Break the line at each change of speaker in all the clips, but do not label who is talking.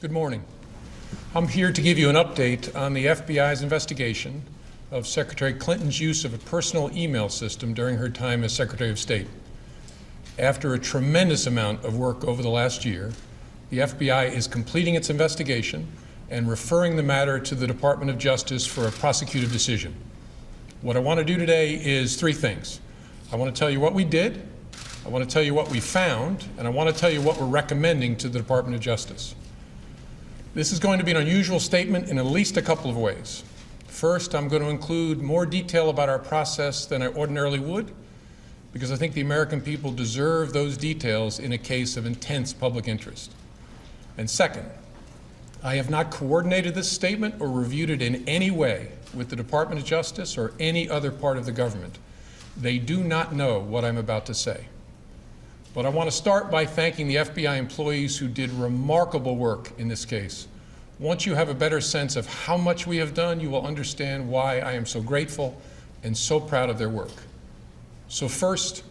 Good morning. I'm here to give you an update on the FBI's investigation of Secretary Clinton's use of a personal email system during her time as Secretary of State. After a tremendous amount of work over the last year, the FBI is completing its investigation and referring the matter to the Department of Justice for a prosecutive decision. What I want to do today is three things. I want to tell you what we did, I want to tell you what we found, and I want to tell you what we're recommending to the Department of Justice. This is going to be an unusual statement in at least a couple of ways. First, I'm going to include more detail about our process than I ordinarily would, because I think the American people deserve those details in a case of intense public interest. And second, I have not coordinated this statement or reviewed it in any way with the Department of Justice or any other part of the government. They do not know what I'm about to say. But I want to start by thanking the FBI employees who did remarkable work in this case. Once you have a better sense of how much we have done, you will understand why I am so grateful and so proud of their work. So first,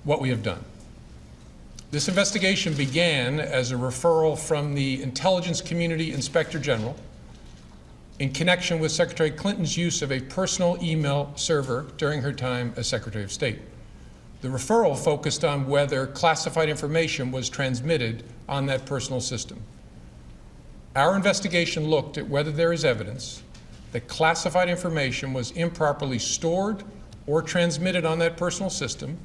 what we have done. This investigation began as a referral from the Intelligence Community Inspector General in connection with Secretary Clinton's use of a personal email server during her time as Secretary of State. The referral focused on whether classified information was transmitted on that personal system. Our investigation looked at whether there is evidence that classified information was improperly stored or transmitted on that personal system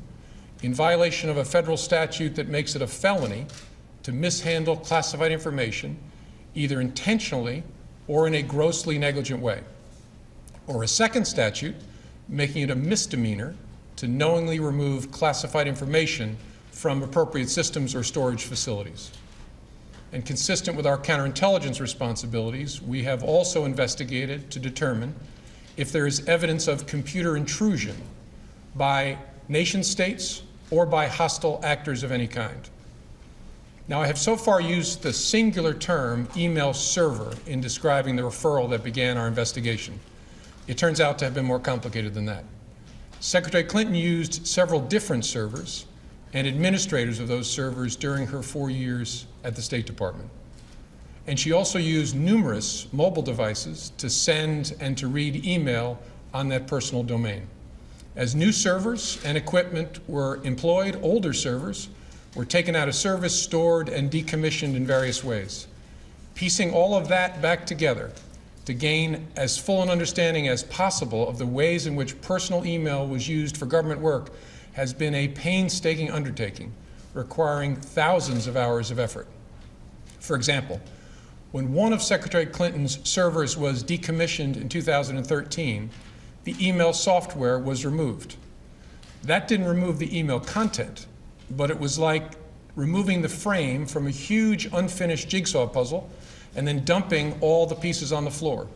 in violation of a federal statute that makes it a felony to mishandle classified information either intentionally or in a grossly negligent way, or a second statute making it a misdemeanor to knowingly remove classified information from appropriate systems or storage facilities. And consistent with our counterintelligence responsibilities, we have also investigated to determine if there is evidence of computer intrusion by nation states or by hostile actors of any kind. Now, I have so far used the singular term email server in describing the referral that began our investigation. It turns out to have been more complicated than that. Secretary Clinton used several different servers and administrators of those servers during her 4 years at the State Department. And she also used numerous mobile devices to send and to read email on that personal domain. As new servers and equipment were employed, older servers were taken out of service, stored, and decommissioned in various ways. Piecing all of that back together to gain as full an understanding as possible of the ways in which personal email was used for government work has been a painstaking undertaking, requiring thousands of hours of effort. For example, when one of Secretary Clinton's servers was decommissioned in 2013, the email software was removed. That didn't remove the email content, but it was like removing the frame from a huge unfinished jigsaw puzzle and then dumping all the pieces on the floor.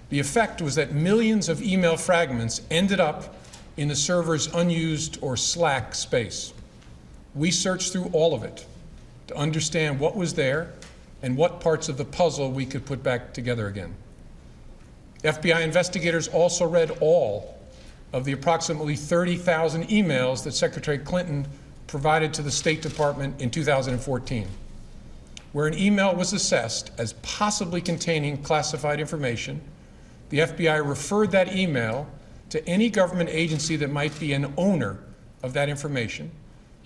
The effect was that millions of email fragments ended up in the server's unused or slack space. We searched through all of it to understand what was there and what parts of the puzzle we could put back together again. FBI investigators also read all of the approximately 30,000 emails that Secretary Clinton provided to the State Department in 2014. Where an email was assessed as possibly containing classified information, the FBI referred that email to any government agency that might be an owner of that information,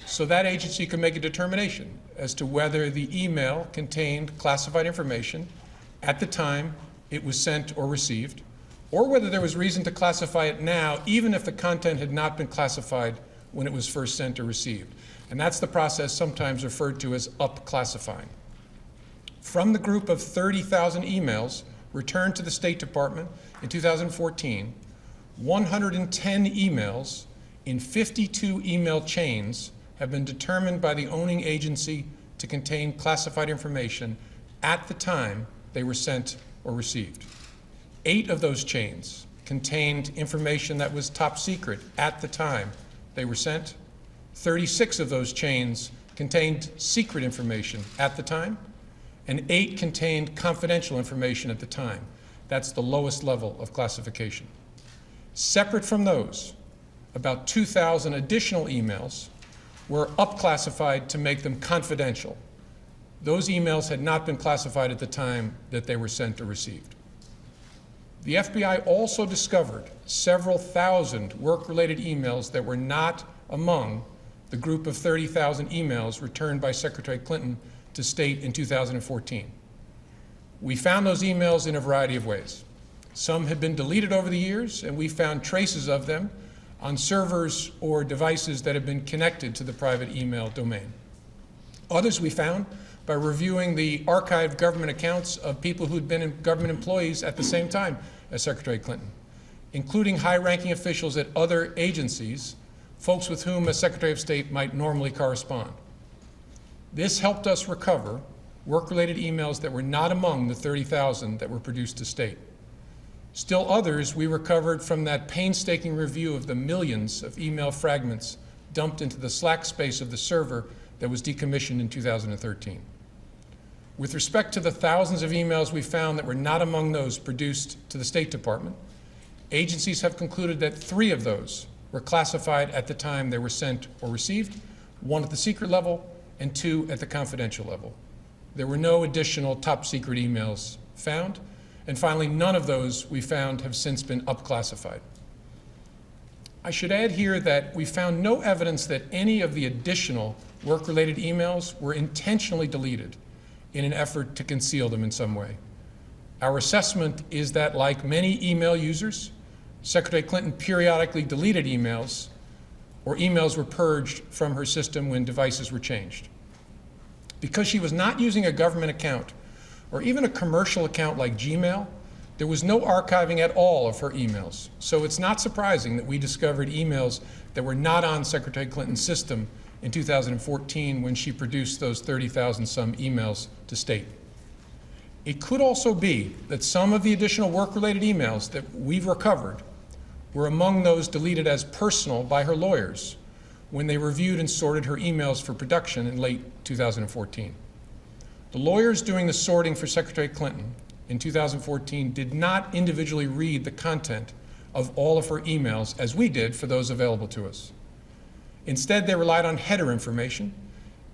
so that agency could make a determination as to whether the email contained classified information at the time it was sent or received, or whether there was reason to classify it now, even if the content had not been classified when it was first sent or received. And that's the process sometimes referred to as up-classifying. From the group of 30,000 emails returned to the State Department in 2014, 110 emails in 52 email chains have been determined by the owning agency to contain classified information at the time they were sent or received. 8 of those chains contained information that was top secret at the time they were sent. 36 of those chains contained secret information at the time, and 8 contained confidential information at the time. That's the lowest level of classification. Separate from those, about 2,000 additional emails were up-classified to make them confidential. those emails had not been classified at the time that they were sent or received. The FBI also discovered several thousand work-related emails that were not among the group of 30,000 emails returned by Secretary Clinton to State in 2014. We found those emails in a variety of ways. Some had been deleted over the years, and we found traces of them on servers or devices that have been connected to the private email domain. Others we found by reviewing the archived government accounts of people who'd been government employees at the same time as Secretary Clinton, including high-ranking officials at other agencies, folks with whom a Secretary of State might normally correspond. This helped us recover work-related emails that were not among the 30,000 that were produced to State. Still others we recovered from that painstaking review of the millions of email fragments dumped into the slack space of the server that was decommissioned in 2013. With respect to the thousands of emails we found that were not among those produced to the State Department, agencies have concluded that 3 of those were classified at the time they were sent or received, 1 at the secret level and 2 at the confidential level. There were no additional top secret emails found, and finally, none of those we found have since been upclassified. I should add here that we found no evidence that any of the additional work-related emails were intentionally deleted in an effort to conceal them in some way. Our assessment is that, like many email users, Secretary Clinton periodically deleted emails, or emails were purged from her system when devices were changed. Because she was not using a government account, or even a commercial account like Gmail, there was no archiving at all of her emails. So it's not surprising that we discovered emails that were not on Secretary Clinton's system in 2014 when she produced those 30,000 some emails to State. It could also be that some of the additional work-related emails that we've recovered were among those deleted as personal by her lawyers when they reviewed and sorted her emails for production in late 2014. The lawyers doing the sorting for Secretary Clinton in 2014 did not individually read the content of all of her emails as we did for those available to us. Instead, they relied on header information,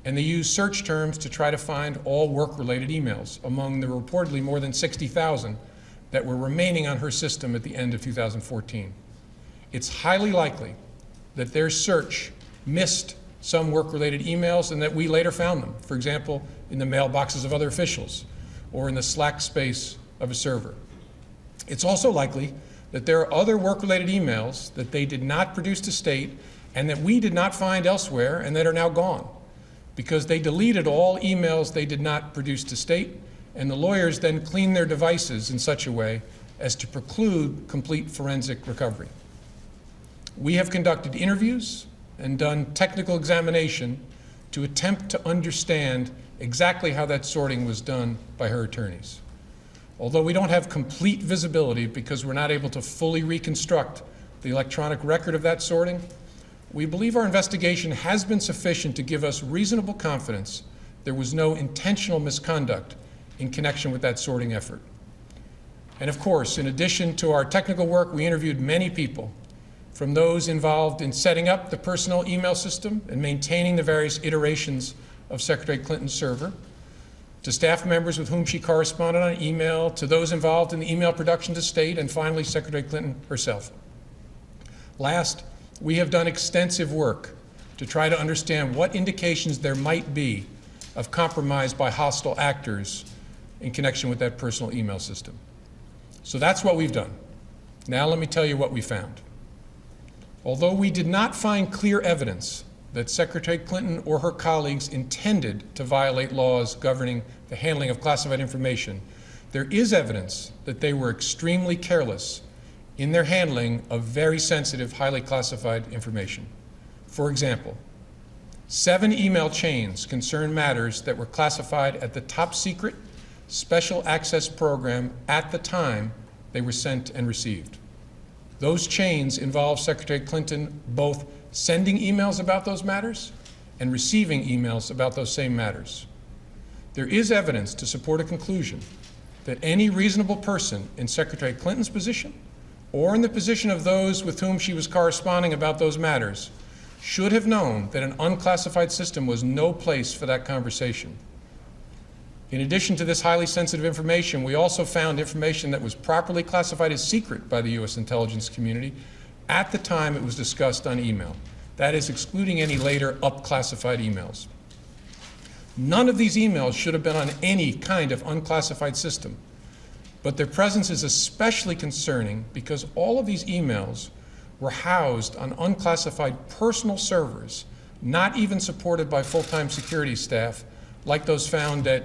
and they used search terms to try to find all work-related emails among the reportedly more than 60,000 that were remaining on her system at the end of 2014. It's highly likely that their search missed some work-related emails and that we later found them, for example, in the mailboxes of other officials or in the slack space of a server. It's also likely that there are other work-related emails that they did not produce to State and that we did not find elsewhere and that are now gone because they deleted all emails they did not produce to State, and the lawyers then cleaned their devices in such a way as to preclude complete forensic recovery. We have conducted interviews and done technical examination to attempt to understand exactly how that sorting was done by her attorneys. Although we don't have complete visibility because we're not able to fully reconstruct the electronic record of that sorting, we believe our investigation has been sufficient to give us reasonable confidence there was no intentional misconduct in connection with that sorting effort. And of course, in addition to our technical work, we interviewed many people, from those involved in setting up the personal email system and maintaining the various iterations of Secretary Clinton's server, to staff members with whom she corresponded on email, to those involved in the email production to State, and finally Secretary Clinton herself. Last, we have done extensive work to try to understand what indications there might be of compromise by hostile actors in connection with that personal email system. So that's what we've done. Now let me tell you what we found. Although we did not find clear evidence that Secretary Clinton or her colleagues intended to violate laws governing the handling of classified information, there is evidence that they were extremely careless in their handling of very sensitive, highly classified information. For example, 7 email chains concern matters that were classified at the top secret special access program at the time they were sent and received. Those chains involve Secretary Clinton both sending emails about those matters and receiving emails about those same matters. There is evidence to support a conclusion that any reasonable person in Secretary Clinton's position or in the position of those with whom she was corresponding about those matters should have known that an unclassified system was no place for that conversation. In addition to this highly sensitive information, we also found information that was properly classified as secret by the U.S. intelligence community at the time it was discussed on email. That is, excluding any later up-classified emails. None of these emails should have been on any kind of unclassified system, but their presence is especially concerning because all of these emails were housed on unclassified personal servers, not even supported by full-time security staff like those found at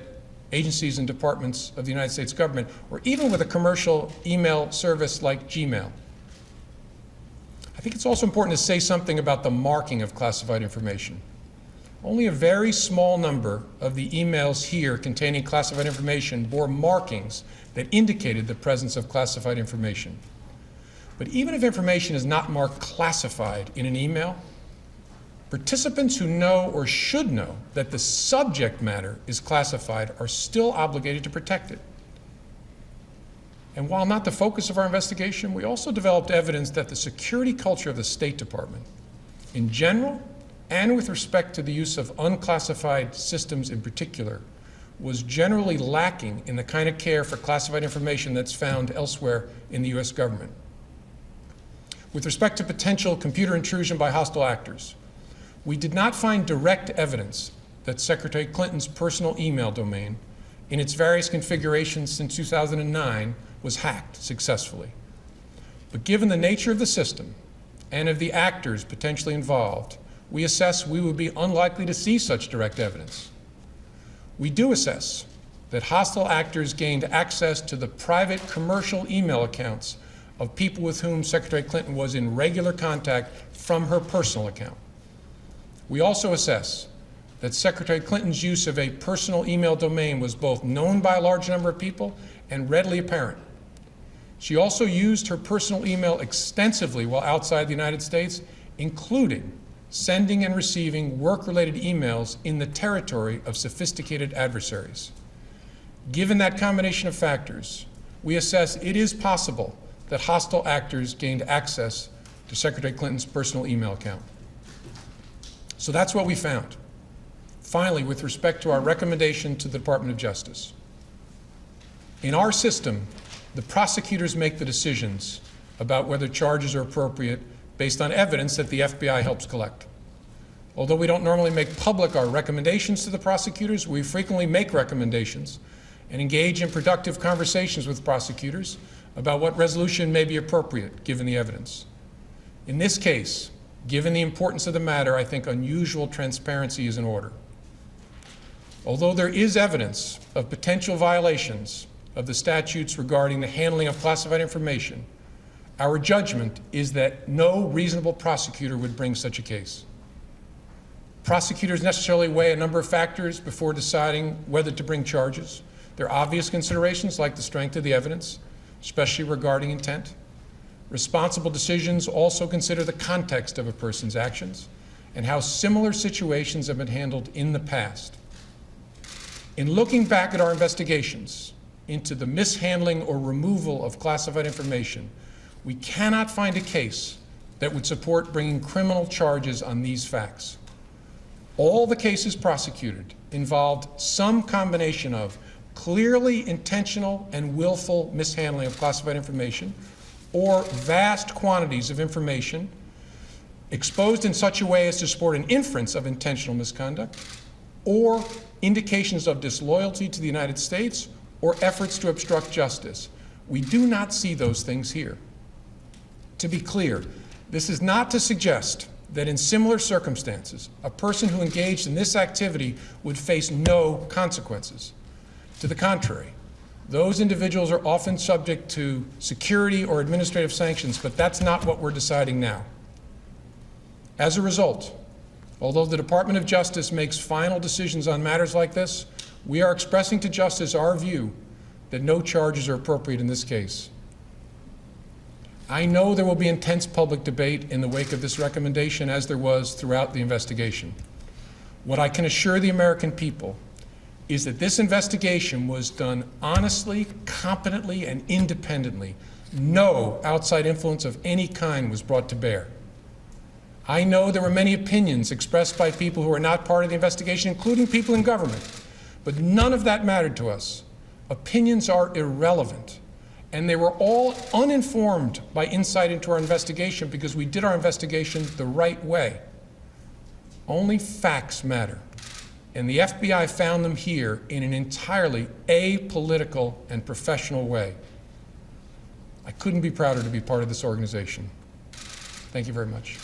agencies and departments of the United States government, or even with a commercial email service like Gmail. I think it's also important to say something about the marking of classified information. Only a very small number of the emails here containing classified information bore markings that indicated the presence of classified information. But even if information is not marked classified in an email, participants who know or should know that the subject matter is classified are still obligated to protect it. And while not the focus of our investigation, we also developed evidence that the security culture of the State Department, in general, and with respect to the use of unclassified systems in particular, was generally lacking in the kind of care for classified information that's found elsewhere in the U.S. government. With respect to potential computer intrusion by hostile actors, we did not find direct evidence that Secretary Clinton's personal email domain, in its various configurations since 2009, was hacked successfully. But given the nature of the system and of the actors potentially involved, we assess we would be unlikely to see such direct evidence. We do assess that hostile actors gained access to the private commercial email accounts of people with whom Secretary Clinton was in regular contact from her personal account. We also assess that Secretary Clinton's use of a personal email domain was both known by a large number of people and readily apparent. She also used her personal email extensively while outside the United States, including sending and receiving work-related emails in the territory of sophisticated adversaries. Given that combination of factors, we assess it is possible that hostile actors gained access to Secretary Clinton's personal email account. So that's what we found. Finally, with respect to our recommendation to the Department of Justice. In our system, the prosecutors make the decisions about whether charges are appropriate based on evidence that the FBI helps collect. Although we don't normally make public our recommendations to the prosecutors, we frequently make recommendations and engage in productive conversations with prosecutors about what resolution may be appropriate given the evidence. In this case, given the importance of the matter, I think unusual transparency is in order. Although there is evidence of potential violations of the statutes regarding the handling of classified information, our judgment is that no reasonable prosecutor would bring such a case. Prosecutors necessarily weigh a number of factors before deciding whether to bring charges. There are obvious considerations like the strength of the evidence, especially regarding intent. Responsible decisions also consider the context of a person's actions and how similar situations have been handled in the past. In looking back at our investigations into the mishandling or removal of classified information, we cannot find a case that would support bringing criminal charges on these facts. All the cases prosecuted involved some combination of clearly intentional and willful mishandling of classified information, or vast quantities of information exposed in such a way as to support an inference of intentional misconduct, or indications of disloyalty to the United States, or efforts to obstruct justice. We do not see those things here. To be clear, this is not to suggest that in similar circumstances, a person who engaged in this activity would face no consequences. To the contrary, those individuals are often subject to security or administrative sanctions, but that's not what we're deciding now. As a result, although the Department of Justice makes final decisions on matters like this, we are expressing to Justice our view that no charges are appropriate in this case. I know there will be intense public debate in the wake of this recommendation, as there was throughout the investigation. What I can assure the American people is that this investigation was done honestly, competently, and independently. No outside influence of any kind was brought to bear. I know there were many opinions expressed by people who are not part of the investigation, including people in government. But none of that mattered to us. Opinions are irrelevant. And they were all uninformed by insight into our investigation because we did our investigation the right way. Only facts matter. And the FBI found them here in an entirely apolitical and professional way. I couldn't be prouder to be part of this organization. Thank you very much.